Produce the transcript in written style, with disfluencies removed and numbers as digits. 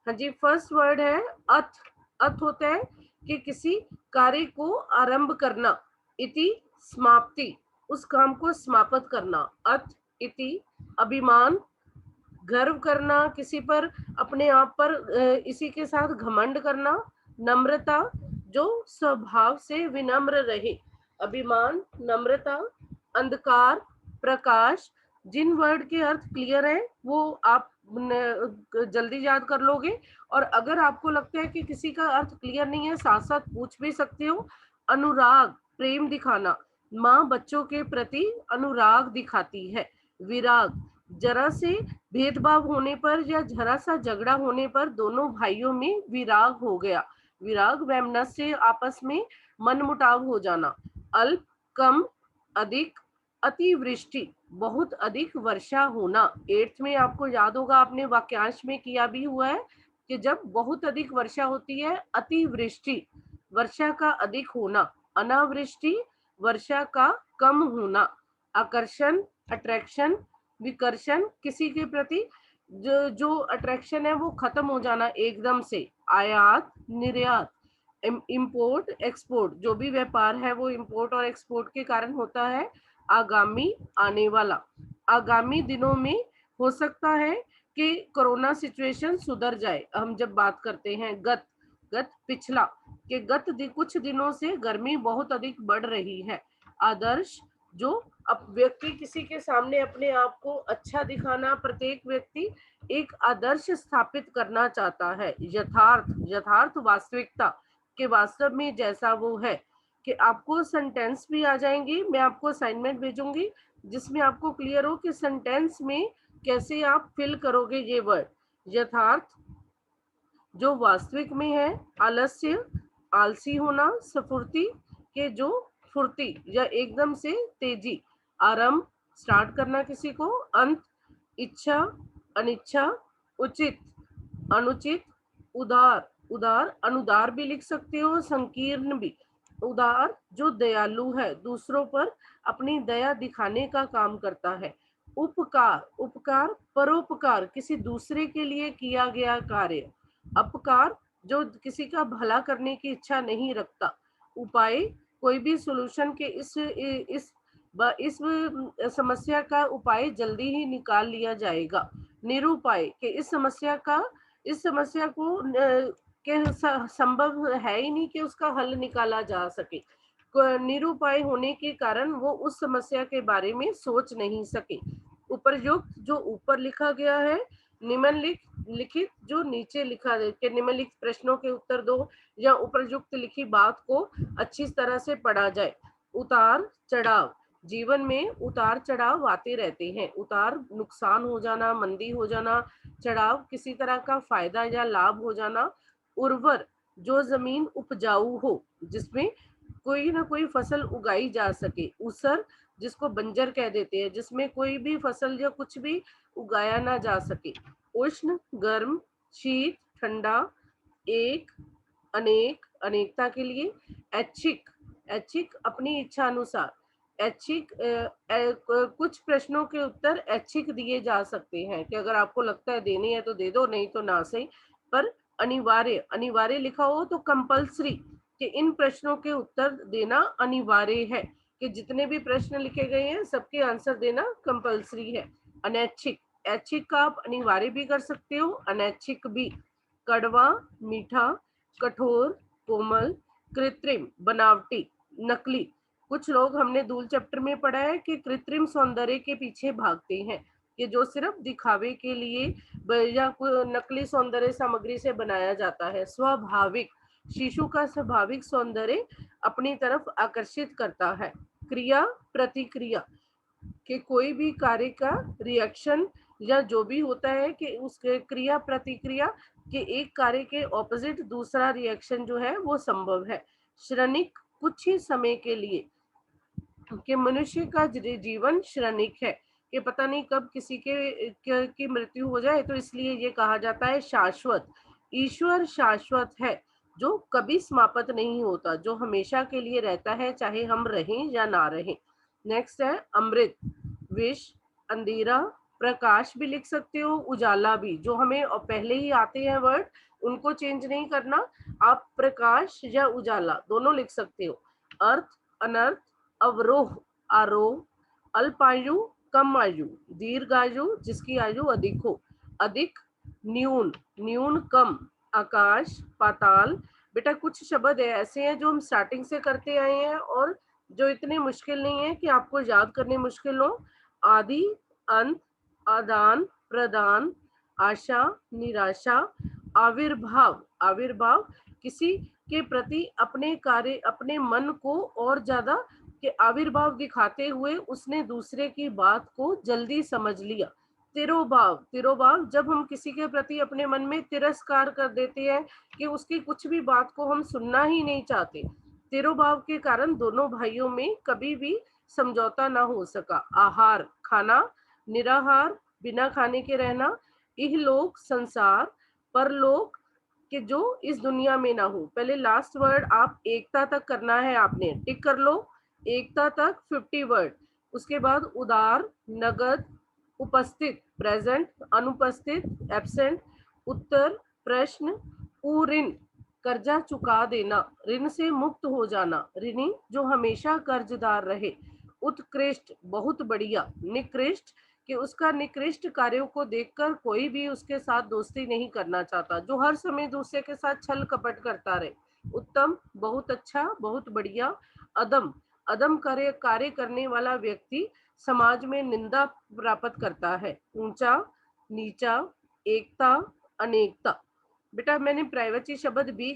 हाँ जी, first word है अथ। अथ होता है कि किसी कार्य को आरंभ करना। इति समाप्ति, उस काम को समाप्त करना। अथ इति अभिमान, गर्व करना किसी पर, अपने आप पर, इसी के साथ घमंड करना। नम्रता, जो स्वभाव से विनम्र रहे। अभिमान, नम्रता। अंधकार, प्रकाश। जिन वर्ड के अर्थ क्लियर है वो आप जल्दी याद कर लोगे, और अगर आपको लगता है कि किसी का अर्थ क्लियर नहीं है, साथ साथ पूछ भी सकते हो। अनुराग, प्रेम दिखाना। माँ बच्चों के प्रति अनुराग दिखाती है। विराग, जरा से भेदभाव होने पर या जरा सा झगड़ा होने पर दोनों भाइयों में विराग हो गया। विराग, वैमनस्य, आपस में मनमुटाव हो जाना। अल्प, कम, अधिक। अतिवृष्टि, बहुत अधिक वर्षा होना। 8th में आपको याद होगा, आपने वाक्यांश में किया भी हुआ है कि जब बहुत अधिक वर्षा होती है, अतिवृष्टि, वर्षा का अधिक होना। अनावृष्टि, वर्षा का कम होना। आकर्षण, अट्रैक्शन। विकर्षण, किसी के प्रति जो अट्रैक्शन है वो खत्म हो जाना एकदम से। आयात, निर्यात। इम्पोर्ट, एक्सपोर्ट, जो भी व्यापार है वो इम्पोर्ट और एक्सपोर्ट के कारण होता है। आगामी, आने वाला। आगामी दिनों में हो सकता है कि कोरोना सिचुएशन सुधर जाए। हम जब बात करते हैं गत, गत पिछला, कि कुछ दिनों से गर्मी बहुत अधिक बढ़ रही है। आदर्श, जो अब व्यक्ति किसी के सामने अपने आप को अच्छा दिखाना, प्रत्येक व्यक्ति एक आदर्श स्थापित करना चाहता है। यथार्थ, यथार्थ वास्तविकता, कि वास्तव में जैसा वो है। कि आपको सेंटेंस भी आ जाएंगी, मैं आपको असाइनमेंट भेजूंगी जिसमें आपको क्लियर हो कि सेंटेंस में कैसे आप फिल करोगे ये वर्ड। यथार्थ, जो वास्तविक में है। आलस्य, आलसी होना। स्फूर्ति, के जो फुर्ती या एकदम से तेजी। आरंभ, स्टार्ट करना किसी को। अंत, इच्छा, अनिच्छा। उचित, अनुचित। उदार, उदार, अनुदार भी लिख सकते हो, संकीर्ण भी। उदार, जो दयालु है, दूसरों पर अपनी दया दिखाने का काम करता है। उपकार, उपकार, परोपकार, किसी दूसरे के लिए किया गया कार्य। अपकार, जो किसी का भला करने की इच्छा नहीं रखता। उपाय, कोई भी सॉल्यूशन के इस समस्या का उपाय जल्दी ही निकाल लिया जाएगा। निरुपाय, कि इस समस्या को संभव है ही नहीं कि उसका हल निकाला जा सके। निरुपाय होने के कारण वो उस समस्या के बारे में सोच नहीं सके। उपरयुक्त, जो ऊपर लिखा गया है। निम्नलिखित, जो नीचे लिखा है कि निम्नलिखित प्रश्नों के उत्तर दो, या उपरयुक्त लिखी बात को अच्छी तरह से पढ़ा जाए। उतार चढ़ाव, जीवन में उतार चढ़ाव आते रहते हैं। उतार, नुकसान हो जाना, मंदी हो जाना। चढ़ाव, किसी तरह का फायदा या लाभ हो जाना। उर्वर, जो जमीन उपजाऊ हो, जिसमें कोई ना कोई फसल उगाई जा सके। ऊसर, जिसको बंजर कह देते हैं, जिसमें कोई भी फसल या कुछ भी उगाया ना जा सके। उष्ण, गर्म। शीत, ठंडा। एक, अनेक, अनेकता के लिए। ऐच्छिक, ऐच्छिक, अपनी इच्छा अनुसार। ऐच्छिक, कुछ प्रश्नों के उत्तर ऐच्छिक दिए जा सकते हैं कि अगर आपको लगता है देनी है तो दे दो, नहीं तो ना सही। पर अनिवार्य, अनिवार्य लिखा हो तो कंपल्सरी, कि इन प्रश्नों के उत्तर देना अनिवार्य है, कि जितने भी प्रश्न लिखे गए हैं सबके आंसर देना कंपल्सरी है। अनैच्छिक, ऐच्छिक का आप अनिवार्य भी कर सकते हो, अनैच्छिक भी। कड़वा, मीठा। कठोर, कोमल। कृत्रिम, बनावटी, नकली। कुछ लोग, हमने धूल चैप्टर में पढ़ा है कि कृत्रिम सौंदर्य के पीछे भागते हैं, कि जो सिर्फ दिखावे के लिए या नकली सौंदर्य सामग्री से बनाया जाता है। स्वाभाविक, शिशु का स्वाभाविक सौंदर्य अपनी तरफ आकर्षित करता है। क्रिया, प्रतिक्रिया, कि कोई भी कार्य का रिएक्शन या जो भी होता है कि उसके क्रिया प्रतिक्रिया के एक कार्य के ऑपोजिट दूसरा रिएक्शन जो है वो संभव है। क्षणिक, कुछ ही समय के लिए, कि मनुष्य का जीवन क्षणिक है, कि पता नहीं कब किसी की मृत्यु हो जाए, तो इसलिए ये कहा जाता है शाश्वत। ईश्वर शाश्वत है, जो कभी समाप्त नहीं होता, जो हमेशा के लिए रहता है, चाहे हम रहें या ना रहें। नेक्स्ट है अमृत, विष, अंधेरा, प्रकाश भी लिख सकते हो, उजाला भी, जो हमें पहले ही आते हैं वर्ड उनको चेंज नहीं करना। आप प्रकाश या उजाला दोनों लिख सकते हो। अर्थ, अनर्थ, अवरोह, आरोह, अल्पायु, कम आयु, दीर्घायु, जिसकी आयु अधिक हो, अधिक, न्यून, न्यून कम, आकाश, पाताल। बेटा कुछ शब्द ऐसे हैं जो हम स्टार्टिंग से करते आए हैं और जो इतने मुश्किल नहीं है कि आपको याद करने मुश्किल हो। आदि, अंत, आदान प्रदान, आशा, निराशा, आविर्भाव, आविर्भाव, किसी के प्रति अपने कार्य, अपने मन को और ज्यादा के आविर्भाव दिखाते हुए उसने दूसरे की बात को जल्दी समझ लिया। तिरोभाव, तिरोभाव, जब हम किसी के प्रति अपने मन में तिरस्कार कर देते हैं कि उसकी कुछ भी बात को हम सुनना ही नहीं चाहते। तिरोभाव के कारण दोनों भाइयों में कभी भी समझौता ना हो सका। आहार, खाना, निराहार, बिना खाने के रहना, इहलोक, संसार, परलोक कि जो इस दुनिया में ना हो। पहले लास्ट वर्ड आप एकता तक करना है, आपने टिक कर लो, एकता तक 50 वर्ड। उसके बाद उदार, नगद, उपस्थित प्रेजेंट, अनुपस्थित एब्सेंट, उत्तर, प्रश्न, ऋण, कर्जा चुका देना, ऋण से मुक्त हो जाना, ऋणी जो हमेशा कर्जदार रहे, उत्कृष्ट बहुत बढ़िया, निकृष्ट कि उसका निकृष्ट कार्यों को देखकर कोई भी उसके साथ दोस्ती नहीं करना चाहता, जो हर समय दूसरे के साथ छल कपट करता रहे, उत्तम बहुत अच्छा बहुत बढ़िया, अदम, अदम कार्य करने वाला व्यक्ति समाज में निंदा प्राप्त करता है, ऊंचा, नीचा, एकता, अनेकता। बेटा मैंने प्राइवेसी शब्द भी